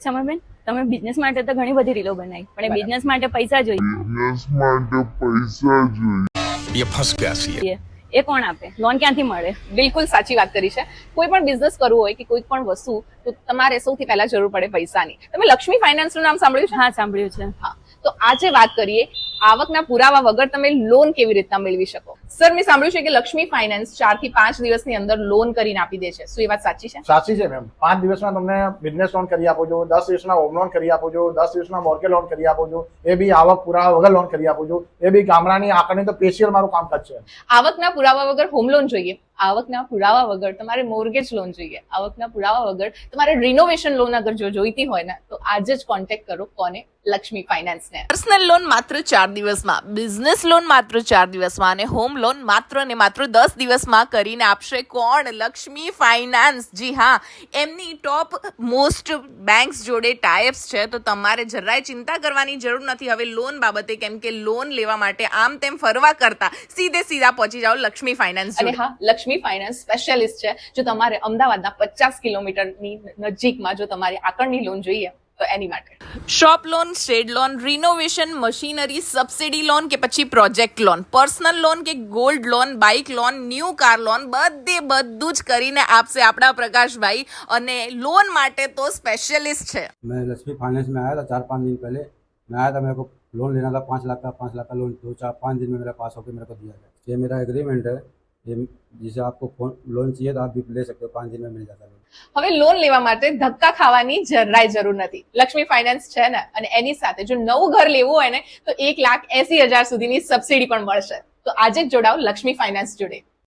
સમરબેન, તમે બિઝનેસ માટે તો ઘણી બધી રીલો બનાવી, પણ એ બિઝનેસ માટે પૈસા જોઈએ. ये फंस गया सी એ કોણ આપે? લોન ક્યાંથી મળે? બિલકુલ સાચી વાત કરી છે. કોઈ પણ બિઝનેસ કરવું હોય કે કોઈ પણ વસ્તુ, તો તમારે સૌથી પહેલા જરૂર પડે પૈસાની. તમે લક્ષ્મી ફાઇનાન્સ નું નામ સાંભળ્યું છે? હા, સાંભળ્યું છે. હા, તો આજે વાત કરીએ આવકના પુરાવા વગર તમે લોન કેવી રીતના મેળવી શકો. સર, મેં સાંભળ્યું છે કે લક્ષ્મી ફાઇનાન્સ 4 થી 5 દિવસની અંદર લોન કરીને આપી દે છે. શું એ વાત સાચી છે? સાચી છે મેમ. 5 દિવસમાં તમને બિઝનેસ લોન કરી આપો છો, 10 દિવસના હોમ લોન કરી આપો છો, 10 દિવસના મોર્ગેજ લોન કરી આપો છો, એ બી આવક પુરાવા વગર લોન કરી આપો છો, એ બી ગામડાની આંકણી તો સ્પેશિયલ મારું કામકાજ છે. આવકના પુરાવા વગર હોમ લોન જોઈએ, આવકના પુરાવા વગર તમારે મોર્ગેજ લોન જોઈએ, આવકના પુરાવા વગર તમારે રિનોવેશન લોન અગર જો જોઈતી હોય ને, તો આજે જ કોન્ટેક્ટ કરો. કોને? લક્ષ્મી ફાઇનાન્સ ને. પર્સનલ લોન માત્ર 4 દિવસમાં, બિઝનેસ લોન માત્ર 4 દિવસમાં અને હોમ લોન માત્ર ને માત્ર 10 દિવસમાં કરીને આપશે. કોણ? લક્ષ્મી ફાઇનાન્સ. જી હા, એમની ટોપ મોસ્ટ બેંક્સ જોડે ટાઈપ્સ છે, તો તમારે જરાય ચિંતા કરવાની જરૂર નથી હવે લોન બાબતે, કેમ કે લોન લેવા માટે આમ તેમ ફરવા કરતા સીધા પહોંચી જાઓ લક્ષ્મી ફાઇનાન્સ અને જોડે. હા, લક્ષ્મી ફાઇનાન્સ સ્પેશિયાલિસ્ટ છે. જો તમારે અમદાવાદના 50 કિલોમીટરની નજીકમાં જો તમારી આકરણી લોન જોઈએ, તો એની માટે shop loan, shed loan, renovation, machinery, subsidy loan કે પછી પ્રોજેક્ટ લોન, પર્સનલ લોન કે gold loan, bike loan, new car loan, બધું જ કરીને આપશે આપણા પ્રકાશભાઈ, અને લોન માટે તો સ્પેશિયલિસ્ટ છે. मैं लक्ष्मी फाइनेंस में आया था 4-5 दिन पहले. मैं आया था, मेरे को लोन लेना था 5 लाख का लोन 2-4-5 दिन में मेरे पास होकर मेरे को दिया गया. ये मेरा एग्रीमेंट है, ये जिसे आपको लोन चाहिए तो आप भी ले सकते हो, 5 दिन में मिल जाता है. હવે લોન લેવા માટે ધક્કા ખાવાની જરાય જરૂર નથી. લક્ષ્મી ફાઇનાન્સ છે ને, અને એની સાથે જો નવું ઘર લેવું હોય ને, તો 1,80,000 સુધીની સબસિડી પણ મળશે. તો આજે જ જોડાઓ લક્ષ્મી ફાઇનાન્સ જોડે.